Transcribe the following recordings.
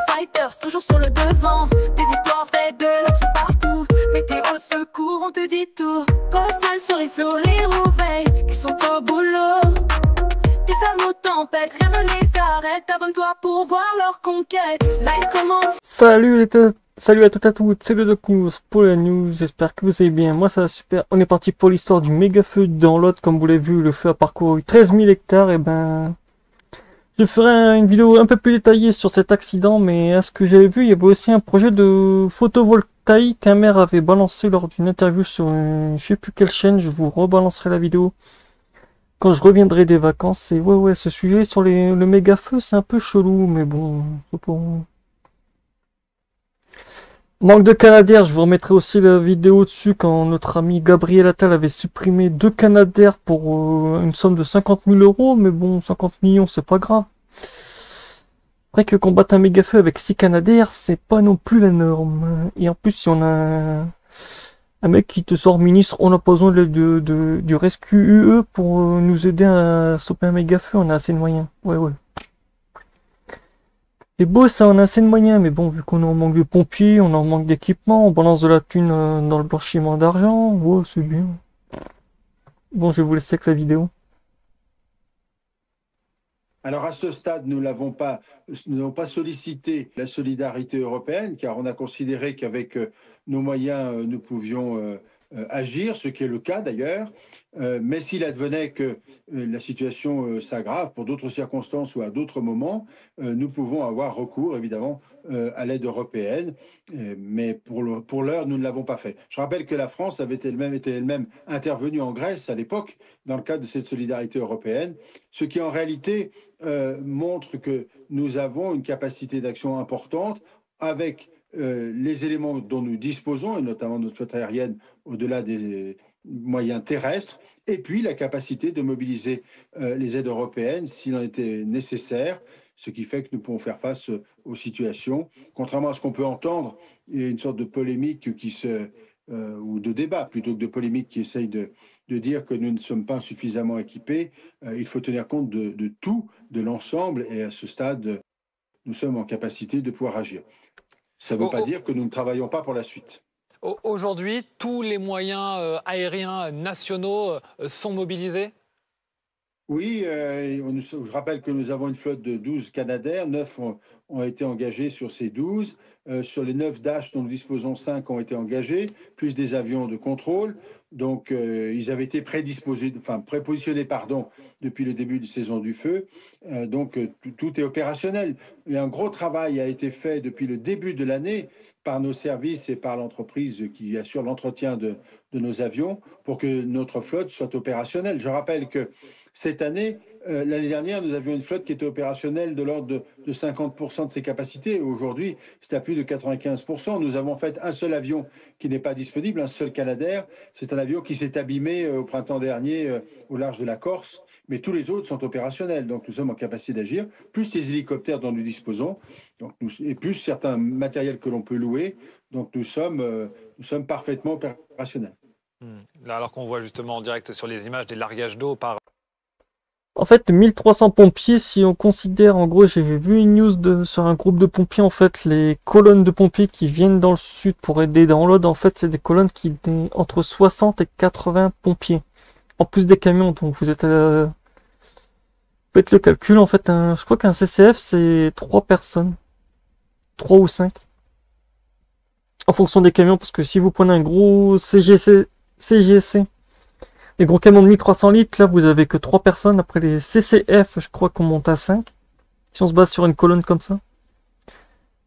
Fighters, toujours sur le devant. Des histoires vraies de l'action partout. Météo secours, on te dit tout. Colossal sur les flots, les rouveilles, ils sont au boulot. Des femmes aux tempêtes, rien ne les arrête. Abonne-toi pour voir leur conquête. Like, commence. Salut à toutes et à toutes, c'est le Docous pour la news, j'espère que vous allez bien, moi ça va super. On est parti pour l'histoire du méga feu dans l'Aude, comme vous l'avez vu, le feu a parcouru 13 000 hectares, et ben... Je ferai une vidéo un peu plus détaillée sur cet accident, mais à ce que j'avais vu, il y avait aussi un projet de photovoltaïque qu'un maire avait balancé lors d'une interview sur je sais plus quelle chaîne, je vous rebalancerai la vidéo quand je reviendrai des vacances. Et ouais, ce sujet sur le méga feu, c'est un peu chelou, mais bon, c'est pas... Manque de Canadair, je vous remettrai aussi la vidéo dessus quand notre ami Gabriel Attal avait supprimé 2 Canadair pour une somme de 50 000 euros, mais bon, 50 millions, c'est pas grave. Après que combattre un méga feu avec 6 Canadair, c'est pas non plus la norme. Et en plus, si on a un mec qui te sort ministre, on n'a pas besoin du rescue UE pour nous aider à stopper un méga feu, on a assez de moyens. Ouais. C'est beau ça, on a assez de moyens, mais bon, vu qu'on en manque de pompiers, on en manque d'équipement, on balance de la thune dans le blanchiment d'argent, ouais, c'est bien. Bon, je vais vous laisser avec la vidéo. Alors à ce stade, nous n'avons pas sollicité la solidarité européenne, car on a considéré qu'avec nos moyens, nous pouvions agir, ce qui est le cas d'ailleurs. Mais s'il advenait que la situation s'aggrave pour d'autres circonstances ou à d'autres moments, nous pouvons avoir recours évidemment à l'aide européenne. Mais pour l'heure, nous ne l'avons pas fait. Je rappelle que la France avait elle-même intervenue en Grèce à l'époque dans le cadre de cette solidarité européenne, ce qui en réalité montre que nous avons une capacité d'action importante avec les éléments dont nous disposons, et notamment notre flotte aérienne au-delà des moyens terrestres, et puis la capacité de mobiliser les aides européennes s'il en était nécessaire, ce qui fait que nous pouvons faire face aux situations. Contrairement à ce qu'on peut entendre, il y a une sorte de polémique ou de débat, plutôt que de polémique, qui essaye de dire que nous ne sommes pas suffisamment équipés. Il faut tenir compte de tout, de l'ensemble, et à ce stade, nous sommes en capacité de pouvoir agir. Ça ne veut pas dire que nous ne travaillons pas pour la suite. Aujourd'hui, tous les moyens aériens nationaux sont mobilisés ? Oui, je rappelle que nous avons une flotte de 12 Canadair, 9 ont été engagés sur ces 12. Sur les 9 Dash dont nous disposons, 5 ont été engagés, plus des avions de contrôle. Donc, ils avaient été prépositionnés depuis le début de saison du feu. Donc, tout est opérationnel. Et un gros travail a été fait depuis le début de l'année par nos services et par l'entreprise qui assure l'entretien de nos avions pour que notre flotte soit opérationnelle. Je rappelle que cette année, l'année dernière, nous avions une flotte qui était opérationnelle de l'ordre de 50% de ses capacités. Aujourd'hui, c'est à plus de 95%. Nous avons fait un seul avion qui n'est pas disponible, un seul Canadair. C'est un avion qui s'est abîmé au printemps dernier au large de la Corse. Mais tous les autres sont opérationnels. Donc nous sommes en capacité d'agir, plus les hélicoptères dont nous disposons, et plus certains matériels que l'on peut louer. Donc nous sommes parfaitement opérationnels. Là, alors qu'on voit justement en direct sur les images des largages d'eau par... En fait, 1300 pompiers, si on considère, en gros, j'ai vu une news sur un groupe de pompiers, en fait, les colonnes de pompiers qui viennent dans le sud pour aider dans l'Aude, en fait, c'est des colonnes qui entre 60 et 80 pompiers. En plus des camions, donc vous êtes... faites le calcul, en fait, je crois qu'un CCF, c'est 3 personnes. 3 ou 5. En fonction des camions, parce que si vous prenez un gros CGC, les gros camions de 1300 litres, là, vous avez que 3 personnes. Après les CCF, je crois qu'on monte à 5. Si on se base sur une colonne comme ça.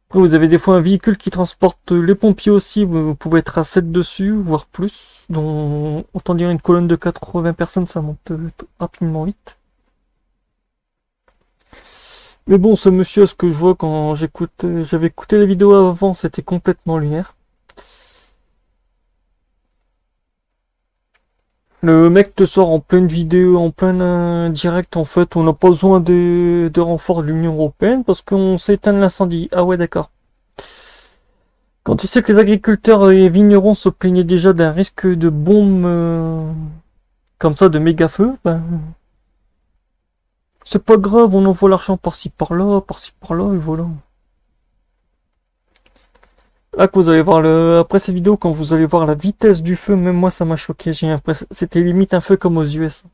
Après, vous avez des fois un véhicule qui transporte les pompiers aussi. Vous pouvez être à 7 dessus, voire plus. Donc, autant dire une colonne de 80 personnes, ça monte rapidement vite. Mais bon, ce monsieur, ce que je vois quand j'avais écouté les vidéos avant, c'était complètement lunaire. Le mec te sort en pleine vidéo, en plein direct, en fait, on n'a pas besoin de renfort de l'Union Européenne parce qu'on s'est éteint l'incendie. Ah ouais, d'accord. Quand tu sais que les agriculteurs et vignerons se plaignaient déjà d'un risque de bombe comme ça, de méga feu, ben... c'est pas grave, on envoie l'argent par-ci par-là, et voilà. Là que vous allez voir après cette vidéo, quand vous allez voir la vitesse du feu, même moi ça m'a choqué. J'ai l'impression, c'était limite un feu comme aux US.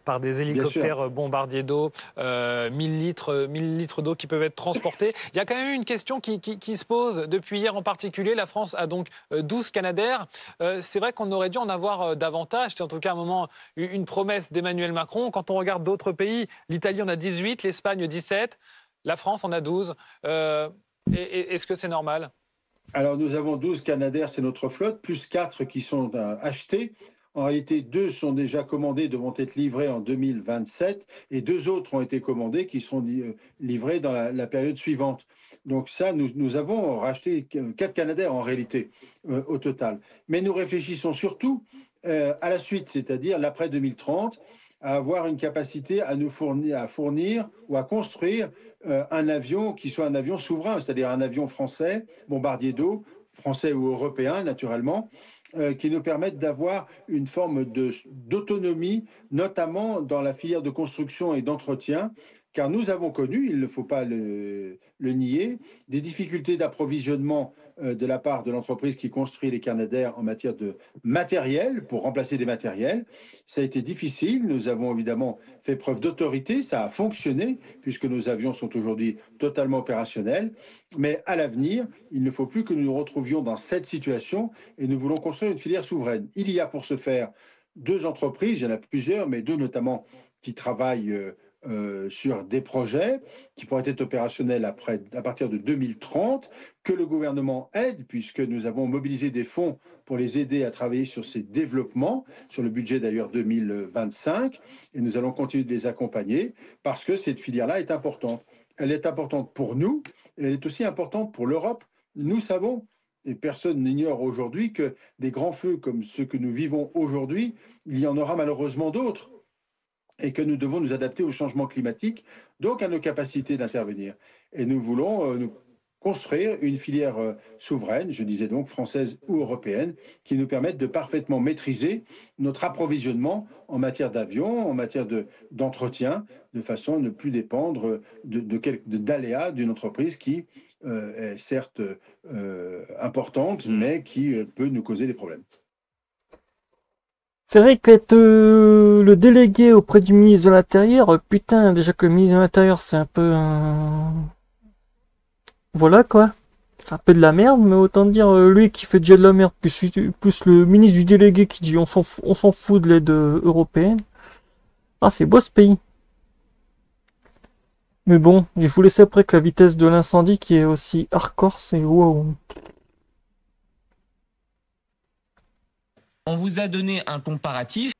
Par des hélicoptères bombardiers d'eau, 1000 litres d'eau qui peuvent être transportés. Il y a quand même une question qui se pose depuis hier en particulier. La France a donc 12 Canadair. C'est vrai qu'on aurait dû en avoir davantage. C'est en tout cas à un moment une promesse d'Emmanuel Macron. Quand on regarde d'autres pays, l'Italie en a 18, l'Espagne 17, la France en a 12. Est-ce que c'est normal? Alors, nous avons 12 Canadair, c'est notre flotte, plus 4 qui sont achetés. En réalité, 2 sont déjà commandés, devront être livrés en 2027, et 2 autres ont été commandés qui seront livrés dans la période suivante. Donc ça, nous avons racheté 4 Canadair en réalité, au total. Mais nous réfléchissons surtout à la suite, c'est-à-dire l'après 2030, à avoir une capacité à nous fournir ou à construire un avion qui soit un avion souverain, c'est-à-dire un avion français, bombardier d'eau, français ou européen naturellement, qui nous permettent d'avoir une forme d'autonomie, notamment dans la filière de construction et d'entretien, car nous avons connu, il ne faut pas le nier, des difficultés d'approvisionnement de la part de l'entreprise qui construit les Canadair en matière de matériel, pour remplacer des matériels. Ça a été difficile, nous avons évidemment fait preuve d'autorité, ça a fonctionné, puisque nos avions sont aujourd'hui totalement opérationnels, mais à l'avenir, il ne faut plus que nous nous retrouvions dans cette situation et nous voulons construire une filière souveraine. Il y a pour ce faire 2 entreprises, il y en a plusieurs, mais 2 notamment qui travaillent sur des projets qui pourraient être opérationnels à partir de 2030, que le gouvernement aide, puisque nous avons mobilisé des fonds pour les aider à travailler sur ces développements, sur le budget d'ailleurs 2025, et nous allons continuer de les accompagner, parce que cette filière-là est importante. Elle est importante pour nous, et elle est aussi importante pour l'Europe. Nous savons, et personne n'ignore aujourd'hui, que des grands feux comme ceux que nous vivons aujourd'hui, il y en aura malheureusement d'autres, et que nous devons nous adapter au changement climatique, donc à nos capacités d'intervenir. Et nous voulons nous construire une filière souveraine, je disais donc française ou européenne, qui nous permette de parfaitement maîtriser notre approvisionnement en matière d'avions, en matière d'entretien, de façon à ne plus dépendre d'aléas d'une entreprise qui est certes importante, mais qui peut nous causer des problèmes. C'est vrai qu'être le délégué auprès du ministre de l'Intérieur, putain, déjà que le ministre de l'Intérieur c'est un peu un... Voilà quoi. C'est un peu de la merde, mais autant dire lui qui fait déjà de la merde, plus le ministre du délégué qui dit on s'en fout de l'aide européenne. Ah c'est beau ce pays. Mais bon, il faut laisser après que la vitesse de l'incendie qui est aussi hardcore, c'est wow. On vous a donné un comparatif.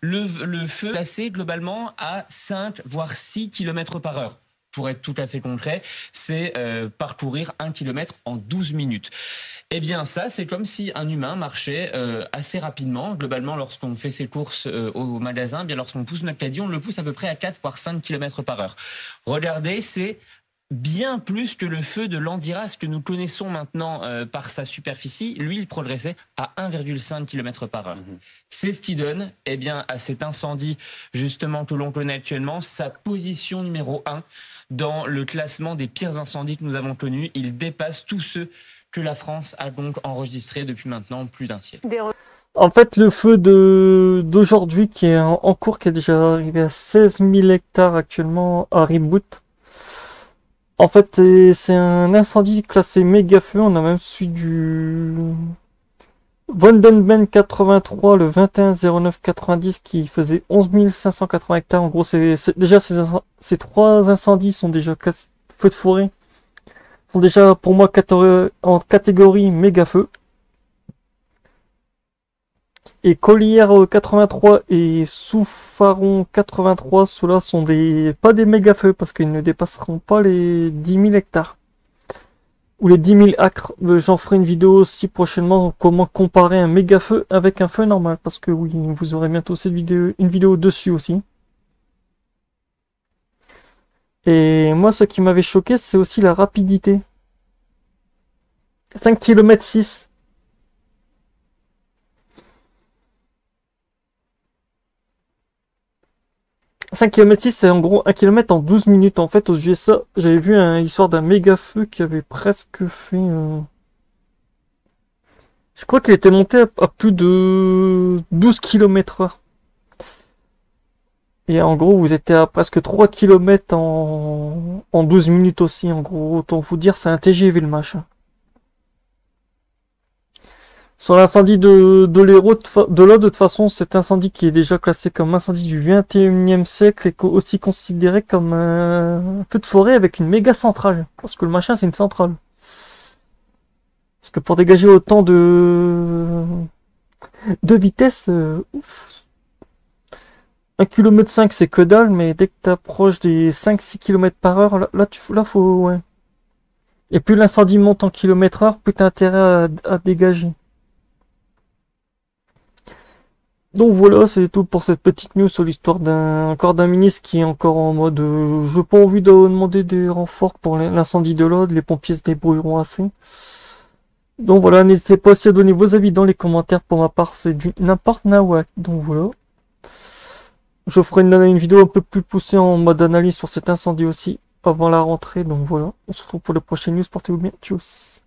Le feu passé globalement à 5 voire 6 km par heure. Pour être tout à fait concret, c'est parcourir 1 km en 12 minutes. Eh bien ça, c'est comme si un humain marchait assez rapidement. Globalement, lorsqu'on fait ses courses au magasin, bien lorsqu'on pousse notre caddie, on le pousse à peu près à 4 voire 5 km par heure. Regardez, c'est bien plus que le feu de l'Andiras que nous connaissons maintenant par sa superficie. Lui, il progressait à 1,5 km par heure. C'est ce qui donne, eh bien, à cet incendie, justement, que l'on connaît actuellement, sa position numéro 1 dans le classement des pires incendies que nous avons connus. Il dépasse tous ceux que la France a donc enregistrés depuis maintenant plus d'un siècle. En fait, le feu d'aujourd'hui qui est en cours, qui est déjà arrivé à 16 000 hectares actuellement à Reboot. En fait, c'est un incendie classé méga feu. On a même su du Vondenben 83 le 21-09-90 qui faisait 11 580 hectares. En gros, déjà ces 3 incendies sont déjà feux de forêt. Sont déjà pour moi en catégorie méga feu. Et Collière 83 et Souffaron 83, ceux-là sont pas des méga feux parce qu'ils ne dépasseront pas les 10 000 hectares. Ou les 10 000 acres. J'en ferai une vidéo aussi prochainement, comment comparer un méga feu avec un feu normal. Parce que oui, vous aurez bientôt une vidéo dessus aussi. Et moi, ce qui m'avait choqué, c'est aussi la rapidité. 5 km 6. 5 km 6, c'est en gros 1 km en 12 minutes. En fait, aux USA, j'avais vu une histoire d'un méga feu qui avait presque fait... Je crois qu'il était monté à plus de 12 km/h. Et en gros, vous étiez à presque 3 km en 12 minutes aussi. En gros, autant vous dire, c'est un TGV le machin. Sur l'incendie de l'Hérault, de là, de toute façon, cet incendie qui est déjà classé comme incendie du 21e siècle est aussi considéré comme un feu de forêt avec une méga centrale. Parce que le machin, c'est une centrale. Parce que pour dégager autant de vitesse, ouf. 1 km 5 c'est que dalle, mais dès que tu approches des 5-6 km/h, là faut, ouais. Et plus l'incendie monte en km/h, plus t'as intérêt à dégager. Donc voilà, c'est tout pour cette petite news sur l'histoire d'un ministre qui est encore en mode je n'ai pas envie de demander des renforts pour l'incendie de l'Aude, les pompiers se débrouilleront assez. Donc voilà, n'hésitez pas aussi à donner vos avis dans les commentaires. Pour ma part, c'est du n'importe nawak. Donc voilà. Je ferai une vidéo un peu plus poussée en mode analyse sur cet incendie aussi avant la rentrée. Donc voilà, on se retrouve pour les prochaines news. Portez-vous bien. Tchuss.